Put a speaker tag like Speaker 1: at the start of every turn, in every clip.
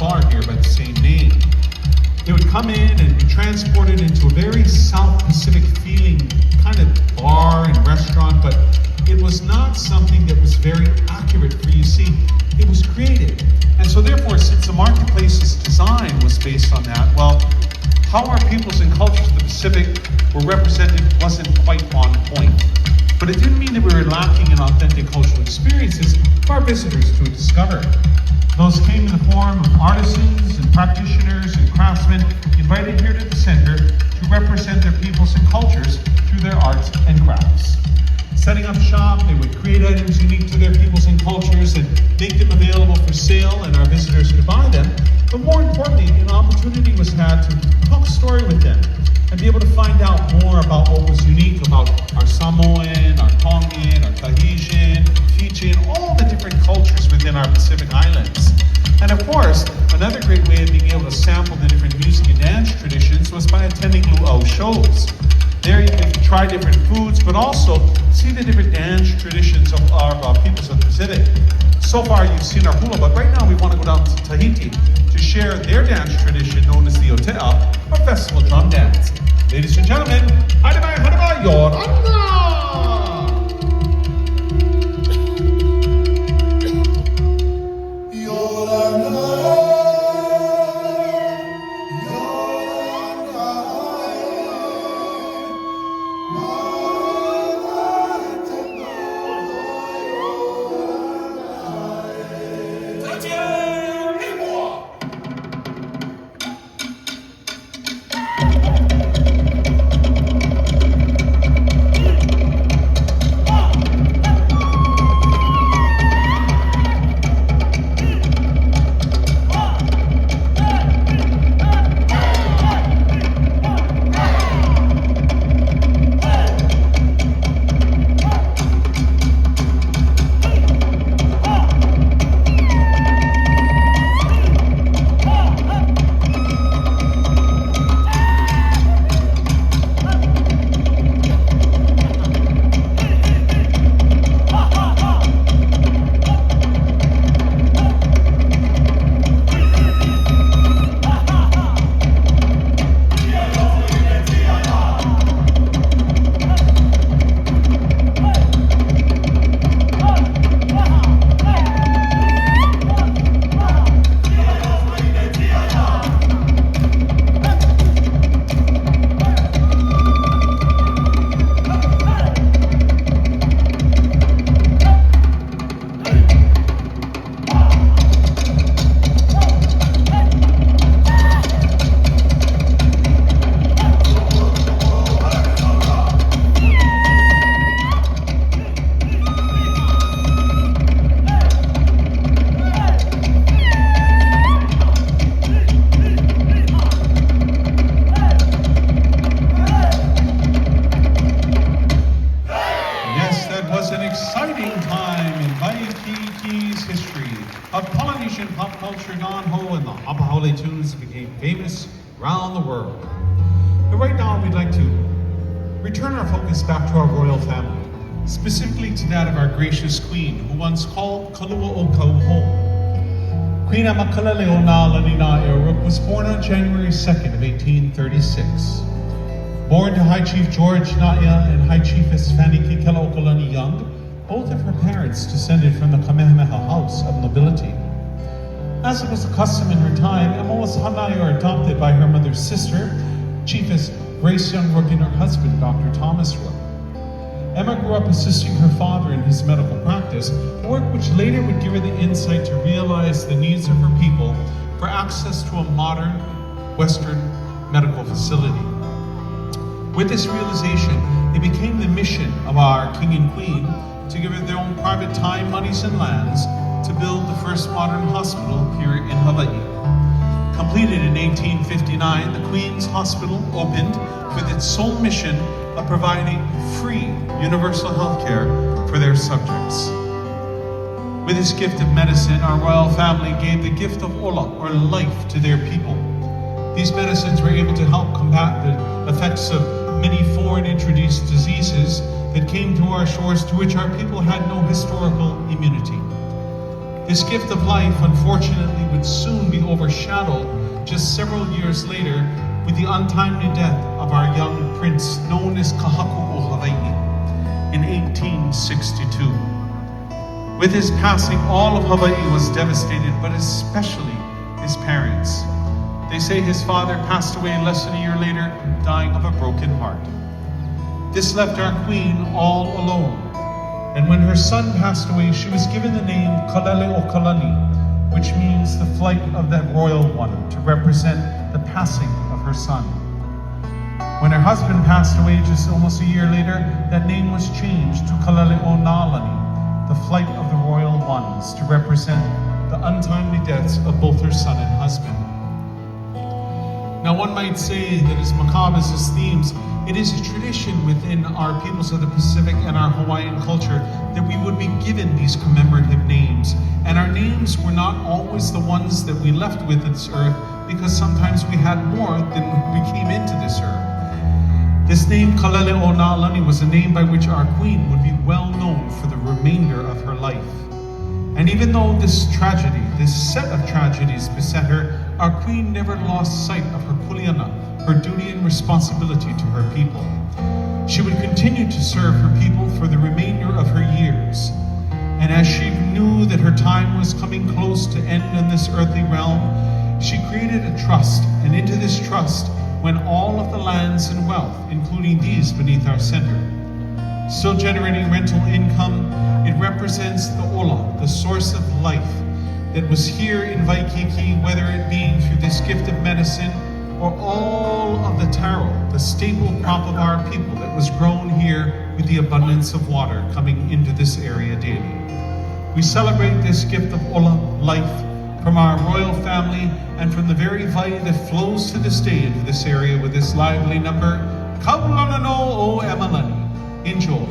Speaker 1: bar here by the same name. They would come in and be transported into a very South Pacific feeling kind of bar and restaurant, but it was not something that was very accurate for you. See, it was creative. And so therefore, since the marketplace's design was based on that, well, how our peoples and cultures of the Pacific were represented wasn't quite on point. But it didn't mean that we were lacking in authentic cultural experiences for our visitors to discover. Those came in the form of artisans and practitioners and craftsmen invited here to the center to represent their peoples and cultures through their arts and crafts. Setting up shop, they would create items unique to their peoples and cultures and make them available for sale, and our visitors could buy them. But more importantly, an opportunity was had to talk a story with them and be able to find out more about what was unique about our Samoan, our Tongan, our Tahitian, Fijian, all the different cultures within our Pacific Islands. And of course, another great way of being able to sample the different music and dance traditions was by attending luau shows. There you can try different foods, but also see the different dance traditions of our peoples of the Pacific. So far you've seen our hula, but right now we want to go down to Tahiti to share their dance tradition known as the Otea, or Festival Drum Dance. Ladies and gentlemen, Haidamai Haidamai Yorana! Of Polynesian pop culture non-ho and the Hapahole tunes became famous around the world. But right now we'd like to return our focus back to our royal family, specifically to that of our gracious queen, who once called Kalua o Kau home. Queen Amakalele o Nā Lanina Eruk was born on January 2nd of 1836. Born to High Chief George Naia and High Chiefess Fanny Kikela Okalani Young, both of her parents descended from the Kamehameha house of nobility. As it was the custom in her time, Emma was hanai or adopted by her mother's sister, Chiefess Grace Young Rook, and her husband, Dr. Thomas Rook. Emma grew up assisting her father in his medical practice, work which later would give her the insight to realize the needs of her people for access to a modern Western medical facility. With this realization, it became the mission of our King and Queen to give her their own private time, monies, and lands to build the first modern hospital here in Hawaii. Completed in 1859, the Queen's Hospital opened with its sole mission of providing free universal health care for their subjects. With this gift of medicine, our royal family gave the gift of ola, or life, to their people. These medicines were able to help combat the effects of many foreign introduced diseases that came to our shores, to which our people had no historical immunity. This gift of life, unfortunately, would soon be overshadowed just several years later with the untimely death of our young prince known as Kahaku o Hawaii in 1862. With his passing, all of Hawaii was devastated, but especially his parents. They say his father passed away less than a year later, dying of a broken heart. This left our queen all alone. And when her son passed away, she was given the name Kalele o Kalani, which means the flight of that royal one, to represent the passing of her son. When her husband passed away just almost a year later, that name was changed to Kalele o Nalani, the flight of the royal ones, to represent the untimely deaths of both her son and husband. Now one might say that as macabre as this themes, it is a tradition within our peoples of the Pacific and our Hawaiian culture that we would be given these commemorative names. And our names were not always the ones that we left with this earth, because sometimes we had more than we came into this earth. This name, Kalele o Na'alani, was a name by which our queen would be well known for the remainder of her life. And even though this tragedy, this set of tragedies beset her, our queen never lost sight of her kuleana, her duty and responsibility to her people. She would continue to serve her people for the remainder of her years. And as she knew that her time was coming close to end in this earthly realm, she created a trust, and into this trust went all of the lands and wealth, including these beneath our center. Still generating rental income, it represents the ola, the source of life, that was here in Waikiki, whether it be through this gift of medicine or all of the taro, the staple crop of our people that was grown here with the abundance of water coming into this area daily. We celebrate this gift of ola, life, from our royal family and from the very vai that flows to this day into this area with this lively number, Kaulana no o Emalani. Enjoy.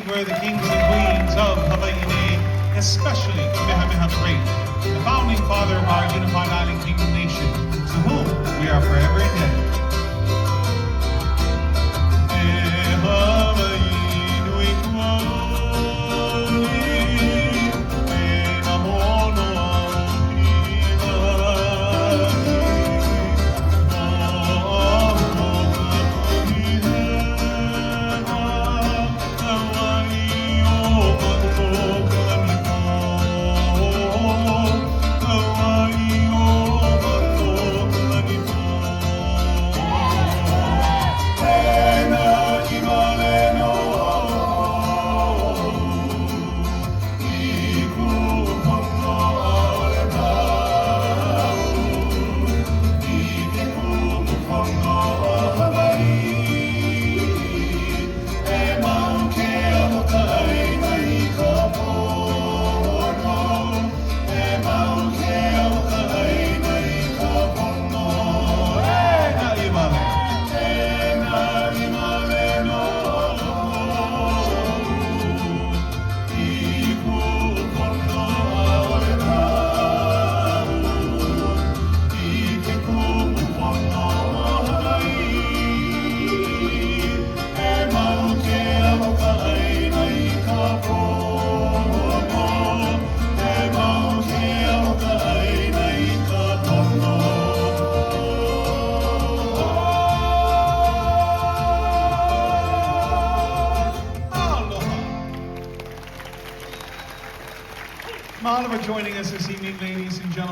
Speaker 1: Were the kings and queens of Hawaii, especially Kamehameha III, the founding father of our unified island kingdom nation, to whom we are forever indebted. Hawaii. Mahalo for joining us this evening, ladies and gentlemen.